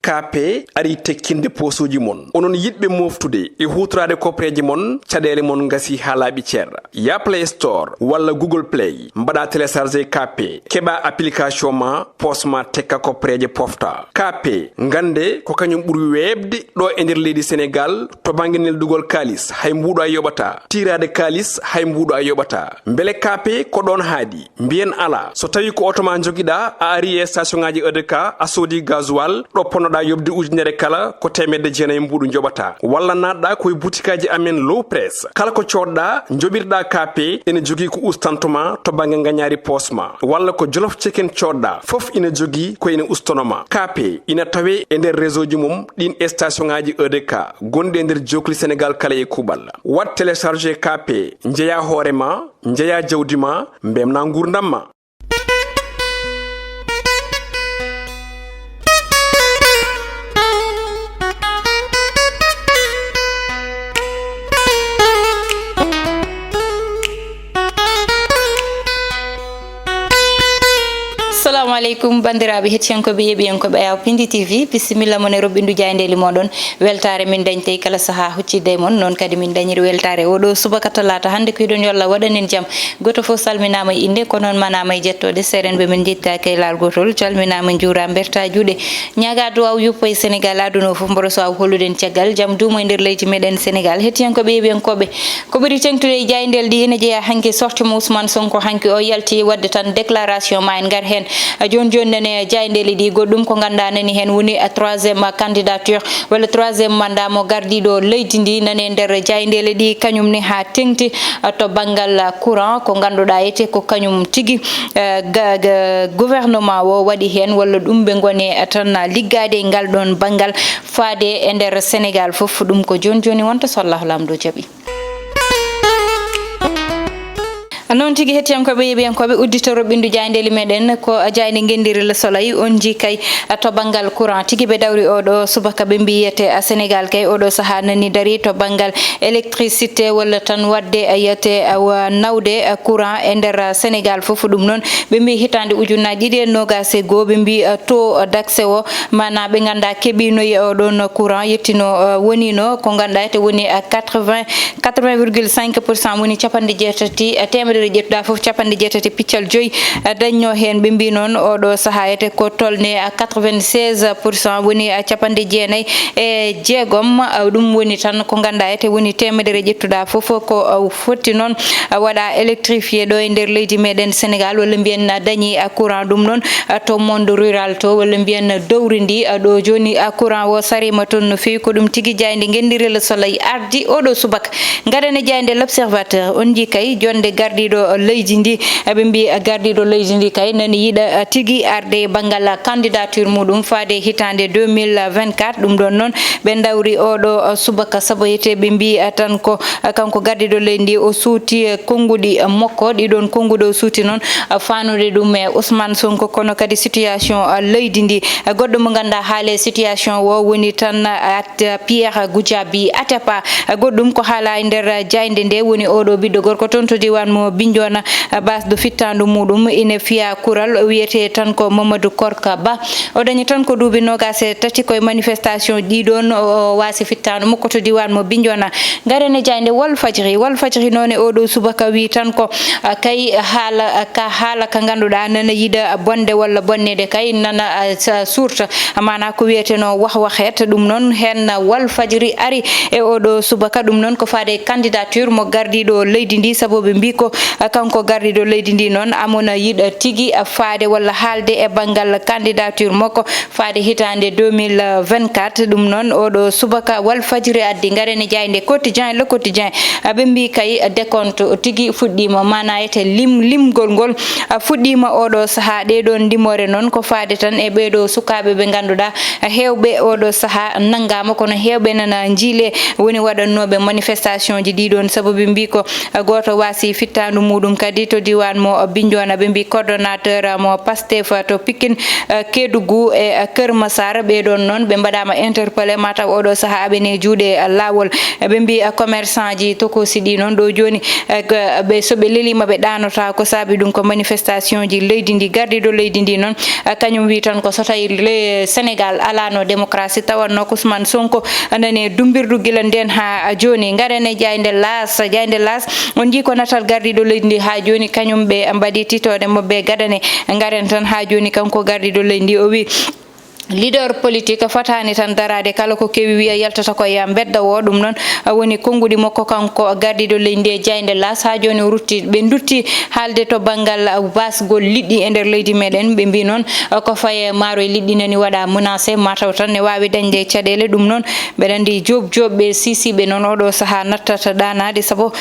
kape ari tekkinde posuji mon onon yidbe moftude e hutrade kopreji mon cadele mon ngasi halabi cer ya Play Store walla Google Play mbada télécharger kape keba application ma posma tekka kopreje pofta kape ngande ko kanyum buri webde do e nder leydi Sénégal to banginel dugol kalis hay mbudo ay yobata tirade kalis hay mbudo ay yobata mbele kape ko don haadi mbien ala so tawi ko otoma jogida a ari e station ngaji EDK a sodi gasoil do ponoda yobde ujunere kala ko temedde jeenay mbudu jobata walla nadda koy boutikaji amen low press kala ko codda jobirda kape ene jogi ko ustantuma to bange nganyari posma walla ko jolof chicken codda fof ina jogi ko ina ustonoma kape ina tawe e nder réseau ji mum din station ngaji EDK gonde nder jokli Sénégal kala e kubal wat télécharger kape njeya horema njeya jawdima mbemna ngurdamma. Assalamu alaikum bandiraɓe hettiyankoɓe yeɓiyankoɓe Ayaw Pindi TV bisimilla mon e roɓɓindu jayndeli moɗon weltare min dañte kala saaha huccidde mon noon kadi min dañiri weltare oɗo subaka talata hande ko yiɗon yo Allah waɗanen jaam goto fof salminama e inde ko noon manama e jettode serenɓe min jettaki e laal gotol calminama juura berta juuɗe ñaga duwaw yuppo e Sénégal aduna fof mboɗo so aw holluden caggal jaam duumo e nder leydi meɗen Sénégal hettiyankoɓe yeɓiyankoɓe ko ɓuri tengtude e jaydel ɗi ene jeeya hanki sorti mo Ousmane Sonko hanki o yalti wadde tan déclaration ma en gar hen joni nene jayndeli ɗi goɗɗum ko ganda nani hen woni troisiéme candidature walla troisiéme mandat mo gardiɗo leydi ndi nane nder jayndeli ɗi kañum ni ha tengti to banggal courant ko ganduɗa ete ko kañum tigui gouvernement o waɗi hen walla ɗum ɓe goni tan liggade e ngal ɗon banggal faade e nder Sénégal foof ɗum ko joni wonta so Allah lamdo jaaɓi non tigi hettiyankoɓe yeɓiyankoɓe udditoro ɓindu jayndeli meɗen ko jayde gendiri Le Soleil on ji kay to banggal courant tigi ɓe dawri oɗo subaka ɓe mbiyete Sénégal kay oɗo saaha nani dari to banggal électricité walla tan wadde yiyete nawde courant e nder Sénégal foof ɗum noon ɓe mbi hitande ujunnaji ɗiɗi e nogas e goho ɓe mbi taux d'accès o mana ɓe ganda keeɓinoyi oɗon courant yettino wonino ko ganduɗa ete woni 80,5% woni capanɗe jeetati temedere ƴettuɗa foof capanɗe jeetati piccal joyyi dañno hen ɓe mbi noon oɗo saaha ete ko tolne 96% woni capanɗe jeenayyi e jeegom ɗum woni tan ko ganduɗa ete woni temedere ƴettuɗa foof ko fotti noon waɗa électrifié ɗo e nder leydi meɗen Sénégal walla mbiyen dañi courant ɗum noon to monde rural to walla mbiyen dowri ndi ɗo joni courant o sarima toon no fewi ko ɗum tigui jayde gendiri Le Soleil ardi oɗo subaka gaɗane jayde L'Observateur on ji kay jonde gardiɗo leydi ndi ɓe mbi gardiɗo leydi ndi kay nani yiɗa tigui arde banggal candidature muɗum faade hitande 2024 ɗum ɗon noon ɓe dawri oɗo subaka saboyete ɓe mbi tan ko kanko gardiɗo leydi ndi o suuti konguɗi makko ɗiɗon konguɗi o suuti noon fanude ɗum e Ousmane Sonko kono kadi situation leydi ndi goɗɗo mo ganduɗa haale situation o woni tan Pierre Goudiaby Atepa goɗɗum ko haala e nder jayde nde woni oɗo ɓiɗɗo gorko toon to diwan mo Bignona basdo fittandu muɗum ina fiya kural wiyete tan ko Mamadou Korka Ba o dañi tan ko duuɓi nogas e tati koye manifestation ɗiɗon o wasi fittandu makko to diwan mo Bignona garene jayde Walfadjri noon e oɗo subaka wi tan ko kay haala ka ganduɗa nana yiɗa bonde walla bonnede kay nana surta mana ko wiyeteno wahwahet ɗum noon hen Walfadjri ari e oɗo subaka ɗum noon ko faade candidature mo gardiɗo leydi ndi saabu ɓe mbi ko kanko gardiɗo leydi ndi noon amona yiɗa tigui faade walla haalde e banggal candidature makko faade hitande 2024 ɗum noon oɗo subaka Walfadjri addi garene jayde quotidien Le Quotidien ɓe mbi kay décompte tigui fuɗɗima mana ete limgol ngol fuɗɗima oɗo saaha ɗeɗon ndimore noon ko faade tan e ɓeɗo sukaɓe ɓe ganduɗa hewɓe oɗo saaha nanggama kono hewɓe nana jiile woni waɗannoɓe manifestation ji ɗiɗon saabu ɓe mbi ko goto wasi fittanu fitandu mudum kadi to diwan mo Bignona ɓe mbi coordonnateur mo Pastef to Pikine Kédougou e Keur Massar ɓe ɗon noon ɓe mbaɗama interpellé mataw oɗo saaha aɓene juuɗe lawol ɓe mbi commerçant ji tokosi ɗi noon ɗo joni ɓe soɓe lelima ɓe ɗanota ko saabi ɗum ko manifestation ji leydi ndi gardiɗo leydi ndi noon kañum wi tan ko so tawi Sénégal alano démocratie tawanno ko Ousmane Sonko nane dumbirdu gila nden ha joni garene jayde las on jii ko natal gardiɗo leydi ndi ha joni kañum ɓe mbaɗi titode mabɓe gadane garen tan ha joni kanko gardiɗo leydi ndi o wi leader politique fatani tan darade kala ko kewi wiya yaltata ko ya bedda wo ɗum noon woni konngudi makko kanko gardiɗo leydi jayde las ha joni rutti ɓe dutti haalde to banggal basgol liɗɗi e nder leydi meɗen ɓe mbi noon ko faye maaro e liɗɗi nani waɗa menacé mataw tan ne wawi dañde caɗele ɗum noon ɓeɗa andi jobɓe sisiɓe noon oɗo saaha nattata ɗanade saabu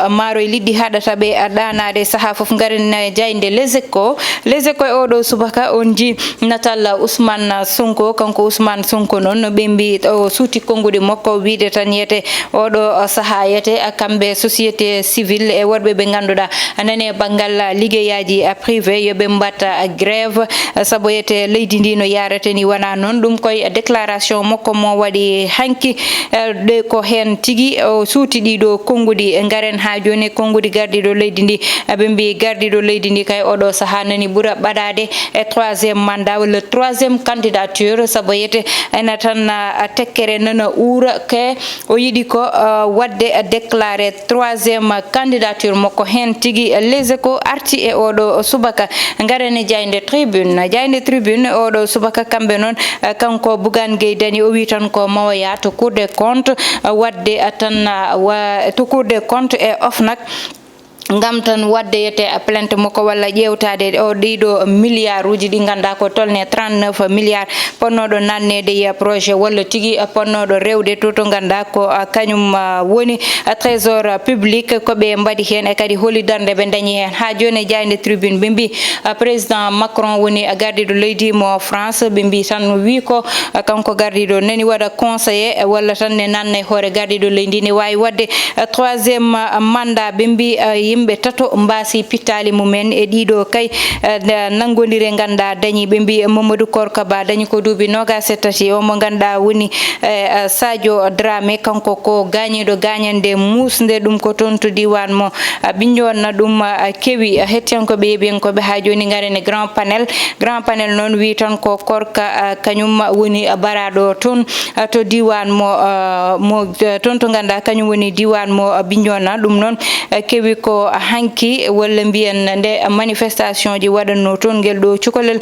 maaro e liɗɗi haɗata ɓe ɗanade saaha foof garen jayde les échos e oɗo subaka on ji natal Ousmane Sonko kanko Ousmane Sonko noon ɓe mbi o suuti konngudi makko wiide tan yete oɗo saaha yete kamɓe société civile e worɓe ɓe ganduɗa nane banggal liggeyaji privé yoɓe mbatta grève saabu yete leydi ndi no yarate ni wona noon ɗum koye déclaration makko mo waɗi hanki de ko hen tigui o suuti ɗiɗo konngudi garen ha joni konngudi gardiɗo leydi ndi ɓe mbi gardiɗo leydi ndi kay oɗo saaha nani ɓuura ɓaɗade e 3e mandat walla 3e candidature saabu yete ena tan tekkere nana uura ke o yiɗi ko wadde déclaré 3e candidature makko hen tigui les échos arti e oɗo subaka garane jayde tribune oɗo subaka kamɓe noon kanko Bougane Gueye Dany o wi tan ko mawoya to cour des comptes wadde tan to cour des comptes e OFNAC ngam tan wadde yete plainte makko walla ƴewtade o ɗiɗo milliard uji ɗi ganda ko tolne 39 milliard ponnoɗo nannede e projet walla tigui ponnoɗo rewde to ganda ko kañum woni trésor public koɓe mbaɗi hen e kadi holi darde ɓe dañi hen ha joni jayde tribune ɓe mbi président Macron woni gardiɗo leydi mo France ɓe mbi tan wi ko kanko gardiɗo nani waɗa conseiller walla tan ne nanna e hoore gardiɗo leydi ne wawi wadde 3e mandat ɓe mbi yimɓe tato mbasi pittali mumen e ɗiɗo kay nangodire ganda dañi ɓe mbi Mamadou Korka Ba dañi ko duuɓi 27 o mo ganduɗa woni Sadio Dramé kanko ko gañiɗo gañande musde ɗum ko toon to diwan mo Bignona ɗum kewi hettiyankoɓe yeɓiyankoɓe ha joni garene grand panel noon wi tan ko Korka kañum woni baraɗo toon to diwan mo toon to ganduɗa kañum woni diwan mo Bignona ɗum noon kewi ko hanki walla mbiyen nde manifestation ji waɗanno toon guel ɗo cukalel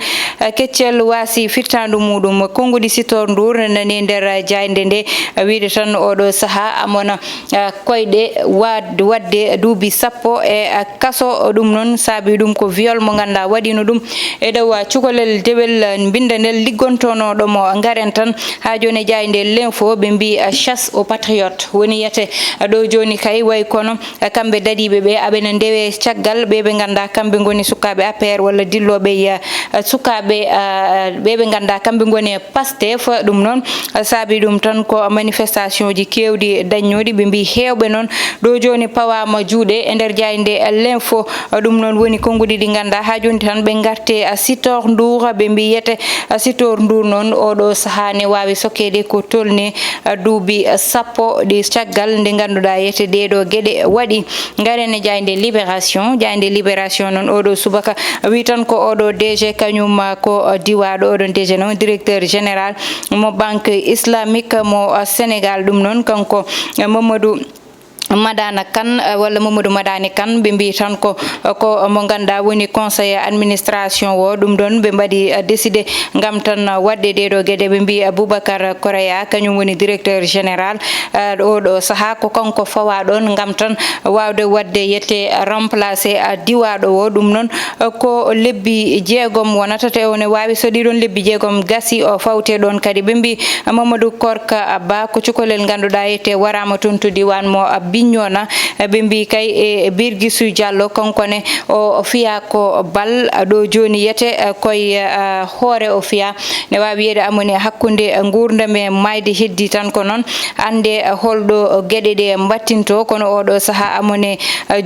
keccel wasi firtandu muɗum konngudi Sitor Ndour nani nder jayde nde wiide tan oɗo saaha amona koyɗe wadde duuɓi 10 e kaso ɗum noon saabi ɗum ko viol mo ganduɗa waɗino ɗum e dow cukalel dewel bindandel liggontonoɗomo garen tan ha joni jayde l'info ɓe mbi chasse aux patriotes woni yete ɗo joni kay way kono kamɓe dadiɓe ɓe aɓene ndewe caggal ɓeɓe ganda kamɓe goni sukaɓe APR walla dilloɓe sukaɓe ɓeɓe ganda kamɓe goni Pastef ɗum noon saabi ɗum tan ko manifestation ji kewɗi dañnoɗi ɓe mbi hewɓe noon ɗo joni pawama juuɗe e nder jayde l'info ɗum noon woni konngudi ɗi ganda ha joni tan ɓe garte Sitor Ndour ɓe mbi yete Sitor Ndour noon oɗo saaha ne wawi sokkede ko tolni duuɓi 10 ɗi caggal nde ganduɗa yete ɗeɗo gueɗe waɗi garene jayde libération noon oɗo subaka wi tan ko oɗo DG kañum ko diwaɗo oɗon DG noon directeur général mo banque islamique mo Sénégal ɗum noon kanko Mamadou Madani Kane ɓe mbi tan ko mo ganduɗa woni conseiller administration o ɗum ɗon ɓe mbaɗi décidé gam tan wadde ɗeɗo gueɗe ɓe mbi Boubacar Korea kañum woni directeur général oɗo saaha ko kanko fawa ɗon gam tan wawde wadde yette remplacé diwaɗo o ɗum noon ko lebbi 6 wonata te one wawi so ɗiɗon lebbi 6 gasi o fawte ɗon kadi ɓe mbi Mamadou Korka Ba ko cukalel ganduɗa yette warama toon to diwan mo Bignona ɓe mbi kay e Birgisou Diallo konkone o fiya ko bal ɗo joni yete koye hoore o fiya ne wawi wiyede amone hakkude gurdam e mayde heddi tan ko noon ande holɗo gueɗe ɗe battinto kono oɗo saaha amone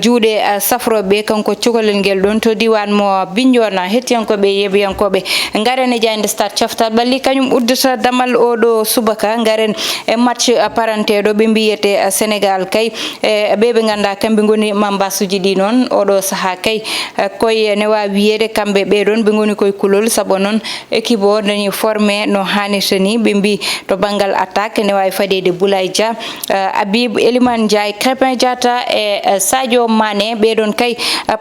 juuɗe safroɓe kanko cukalel ngel ɗon to diwan mo Bignona hettiyankoɓe yeeɓiyankoɓe garen e jayde stade coftal balli kañum uddata damal oɗo subaka garen e match paranteɗo ɓe mbiyete Sénégal kay ɓe ganda kamɓe goni mambasuji ɗi noon oɗo saaha kay koye ne wawi wiyede kamɓe ɓeɗon ɓe goni koye kulol saabu noon équipe o dani formé no hannirta ni ɓe mbi to banggal attaque ne wawi fadede Boulaye Dia Habib Elimane Ndiaye Krépin Diatta e Sadio Mané ɓeɗon kay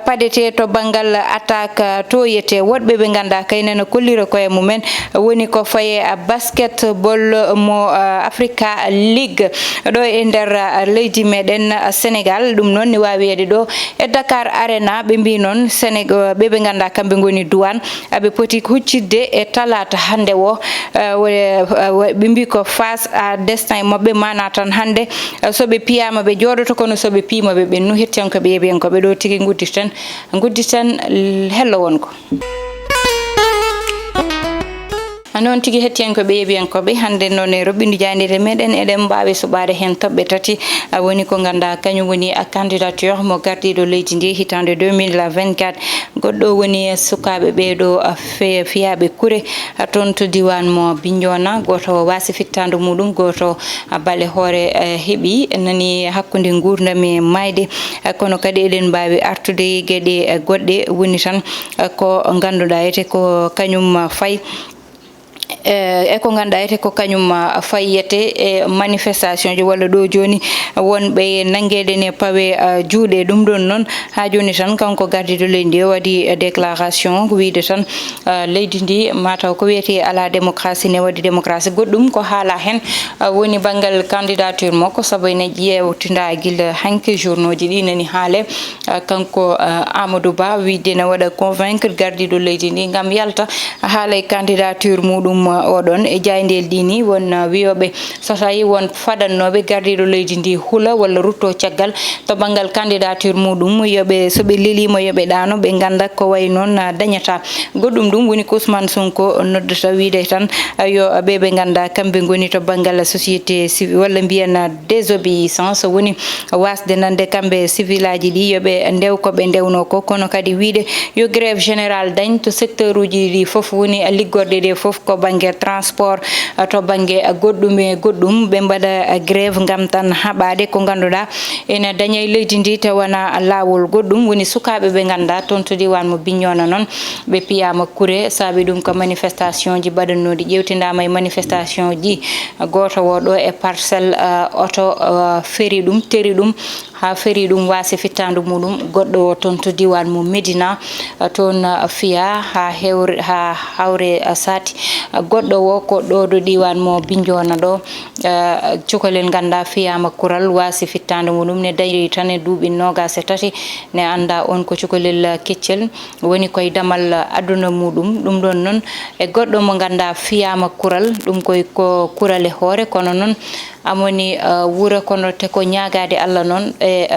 padete to banggal attaque to yete woɗɓe ɓe ganda kay nana kollira koye mumen woni ko faye basketball mo Africa League ɗo e nder leydi meɗen Sénégal ɗum noon ni wawi wiyede ɗo e Dakar Arena ɓe mbi noon Sénégal ɓe ganda kamɓe goni duwan aɓe poti huccidde e talata hande o ɓe mbi ko face à destin mabɓe mana tan hande soɓe piyama ɓe joɗoto kono soɓe pimaɓe ɓennu hettiyankoɓe yeeɓiyankoɓe ɗo tigui gudditen hello wonko noon tigui hettiyankoɓe yeeɓiyankoɓe hande noon e roɓɓindu jandire meɗen eɗen mbawi suɓade hen toɓɓe tati woni ko ganda kañum woni candidature mo gardiɗo leydi ndi hitande 2024 goɗɗo woni sukaɓe ɓeɗo fiyaɓe kuure toon to diwan mo Bignona goto wasi fittande muɗum goto balle hoore heeɓi nani hakkude gurdam e mayde kono kadi eɗen mbawi artude gueɗe goɗɗe woni tan ko ganduɗa ete ko kañum fayi e ko ganduɗa ete ko kañum fayyete e manifestation ji walla ɗo joni wonɓe nanguede ne pawe juuɗe ɗum ɗon noon ha joni tan kanko gardiɗo leydi ndi waɗi déclaration wiide tan leydi ndi mataw ko wiyete ala démocratie ne waɗi démocratie goɗɗum ko haala hen woni banggal candidature makko saabu ene ƴewtinda guila hanki journaux ji ɗi nani haale kanko Amadou Ba wiide ne waɗa convaincre gardiɗo leydi ndi gam yalta haala e candidature muɗum oɗon e jaydel ɗini won wiyoɓe so tawi won fadannoɓe gardiɗo leydi ndi huula walla rutto caggal to banggal candidature muɗum yoɓe soɓe lelimo yoɓe ɗano ɓe ganda ko way noon dañata goɗɗum ɗum woni ko Ousmane Sonko noddata wiide tan yo ɓe ganda kamɓe goni to banggal société civile walla mbiyen désobéissance woni wasde nande kamɓe civil aji ɗi yoɓe ndew koɓe ndewno ko kono kadi wiide yo grève général dañ to secteur uji ɗi foof woni liggorɗe ɗe foof ko banggue transport to banggue goɗɗum e goɗɗum ɓe mbaɗa grève gam tan haɓade ko ganduɗa ene daña e leydi ndi tawana lawol goɗɗum woni sukaɓe ɓe ganda toon to diwan mo Bignona noon ɓe piyama kuure saabi ɗum ko manifestation ji mbaɗannoɗi ƴewtidama e manifestation ji goto woɗo e parcelle auto feeri ɗum teri ɗum ha feeri ɗum wasi fittandu muɗum goɗɗo toon to diwan mo Médina toon fiya ha hawre sati goɗɗo wo ko ɗo ɗo diwan mo Bignona ɗo cukalel ganda fiyama kural wasi fittande muɗum ne dañi tan e duuɓi 23 ne anda on ko cukalel keccel woni koye damal aduna muɗum ɗum ɗon noon e goɗɗo mo ganda fiyama kural ɗum koye ko kural e hoore kono noon amoni wuura kono te ko ñagade Allah noon e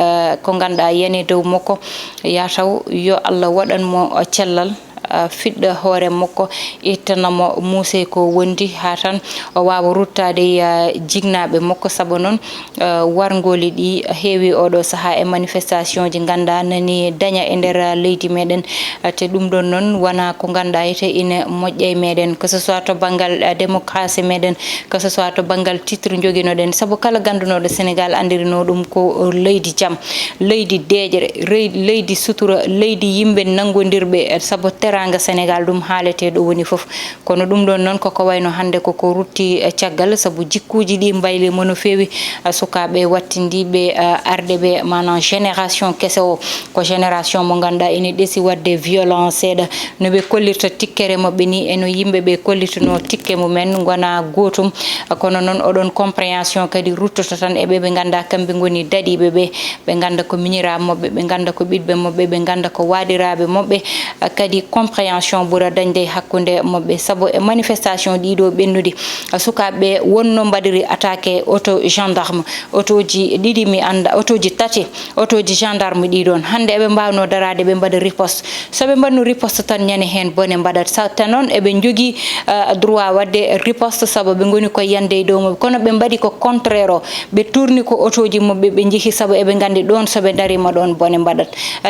ko ganduɗa yani dow makko yataw yo Allah waɗanmo cellal fiɗɗo hoore makko ittanamo muuse ko wondi ha tan o wawa ruttade jignaɓe makko saabu noon wargoli ɗi heewi oɗo saaha e manifestation ji ganda nani daña e nder leydi meɗen te ɗum ɗon noon wona ko ganduɗa ite ina moƴƴa e meɗen que ce soit to banggal démocratie meɗen que ce soit to banggal titre joguinoɗen saabu kala gandunoɗo Sénégal andirino ɗum ko leydi jaam leydi deƴere leydi sutura leydi yimɓe nangodirɓe saabu teranga Sénégal ɗum haalete ɗo woni foof kono ɗum ɗon noon koko wayno hande koko rutti caggal saabu jikkuji ɗi mbayli mono feewi sukaɓe wattindiɓe arde ɓe manan génération kese o ko génération mo ganduɗa ene ɗeesi wadde violence seeɗa no ɓe kollirta tikkere mabɓe ni eno yimɓeɓe kollitano tikke mumen gona gotum kono noon oɗon compréhension kadi ruttoto tan eɓe ɓe ganda kamɓe goni daɗiɓe ɓe ganda ko miñiraɓe mabɓe ɓe ganda ko ɓiɗɓe mabɓe ɓe ganda ko waɗiraɓe mabɓe kadi compréhension ɓura dañde hakkunde mabɓe saabu e manifestation ɗiɗo ɓennude sukaɓe wonno mbaɗiri attaqué auto gendarme autoji ɗiɗi mi anda autoji tati autoji gendarme ɗiɗon hande eɓe mbawno darade ɓe mbaɗa riposte soɓe mbaɗno riposte tan ñane hen bone mbaɗat satta noon eɓe jogui droit wadde riposte saabu ɓe goni koye yande e dow mabɓe kono ɓe mbaɗi ko contraire o ɓe tourni ko autoji mabɓe ɓe jeehi saabu eɓe gandi ɗon soɓe darima ɗon bone mbaɗat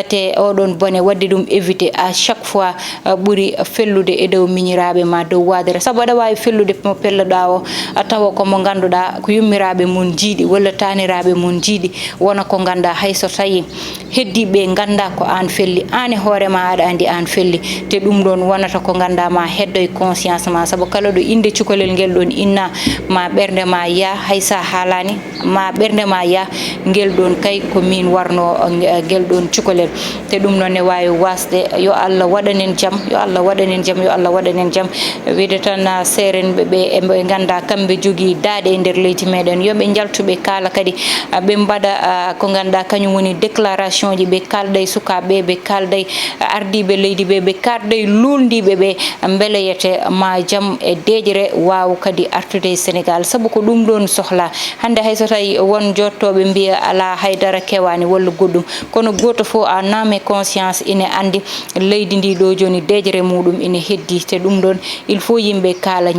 te oɗon bone wadde ɗum évité à chaque fois ɓuuri fellude e dow miñiraɓe ma dow wadere saabu aɗa wawi fellude mo pelloɗa o tawa komo ganduɗa ko yummiraɓe mum jiiɗi walla taniraɓe mum jiiɗi wona ko ganda hayso tawi heddiɓe ganda ko an felli an e hoorema aɗa andi an felli te ɗum ɗon wonata ko ganda ma heddoy conscience ma saabu kala ɗo inde cukalel ngel ɗon inna ma ɓerde ma ya haysa haalani ma ɓerde ma ya ngel ɗon kay ko min warno ngel ɗon cukalel te ɗum noon ne wawi wasde yo Allah waɗanen jaam yo Allah waɗanen jaam yo Allah waɗanen jaam wiide tan seren ɓe ganda kamɓe jogui daade e nder leydi meɗen yoɓe jaltuɓe kala kadi ɓe mbaɗa ko ganduɗa kañum woni déclaration ji ɓe kalday sukaɓe ɓe kalday ardiɓe leydi ɓe kalday loldiɓe ɓe beeleyete ma jaam e deejere wawa kadi artude e Sénégal saabu ko ɗum ɗon sohla hande hayso tawi won jottoɓe mbiya ala haydara kewani walla goɗɗum kono goto fo a naame conscience ine andi leydi ndi ɗo joni deejere muɗum ine heddi te ɗum ɗon il faut yimɓe kala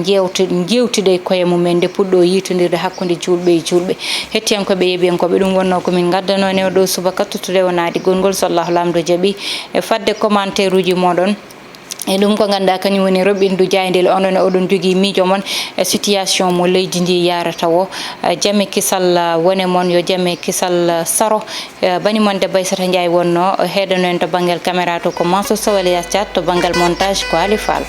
jewtide koye mumen nde puɗɗo yitodirde hakkude julɓe e julɓe hettiyankoɓe yeeɓiyankoɓe ɗum wonno komin gaddano ne ɗo subaka tuttude wonade gongol so Allah lamdo jaaɓi e fadde commentaire uji moɗon e ɗum ko ganduɗa kañum woni roɓindu jaydel onon oɗon jogui miijo moon e situation mo leydi ndi yarata o jaame kisal wone moon yo jaame kisal saro bani moon debbo Aissata Ndiaye wonno heedano en to banggal caméra to ko Mansour Sow Elias Thiat to banggal montage ko Ali Fall.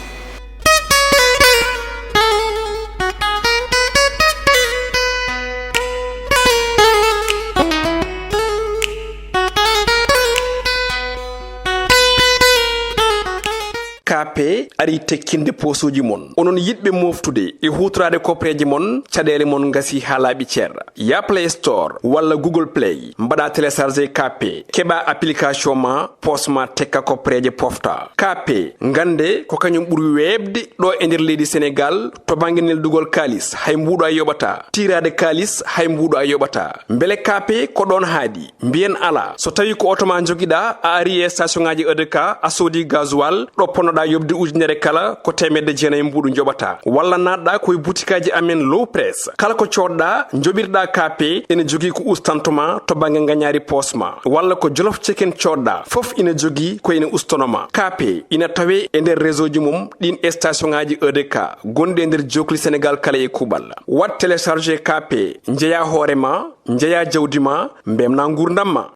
KP ari tekkinde posuji mon onon yidɓe moftude e hutorade kopreji mon caɗele mon gasi ha laaɓi ceerra ya Play Store walla Google Play mbaɗa téléchargé KP keɓa application ma posma tekka kopreje pofta KP gande ko kañum ɓuuri webde ɗo e nder leydi Sénégal to banggue neldugol kalis hay mbuɗo a yoɓata tirade kalis hay mbuɗo a yoɓata beele KP ko ɗon haadi mbiyen ala so tawi ko auto ma joguiɗa a ari e station ngaji EDK a soodi gasoil ɗo ponnoɗa yobde ujunere kala ko temedde jeenayyi mbuɗu joɓata walla natɗa koye boutikaji amen low press kala ko coɗɗa joɓirɗa KP ene jogui ko ustantoma to banggue gagnari posma walla ko jolof chicken coɗɗa foof ina jogui ko ina ustonoma KP ina tawe e nder réseau ji mum ɗin station ngaji EDK gonɗi e nder jokli Sénégal kala e kuuɓal wat téléchargé KP jeeya hoorema jeeya jawdi ma mbemna gurdam ma.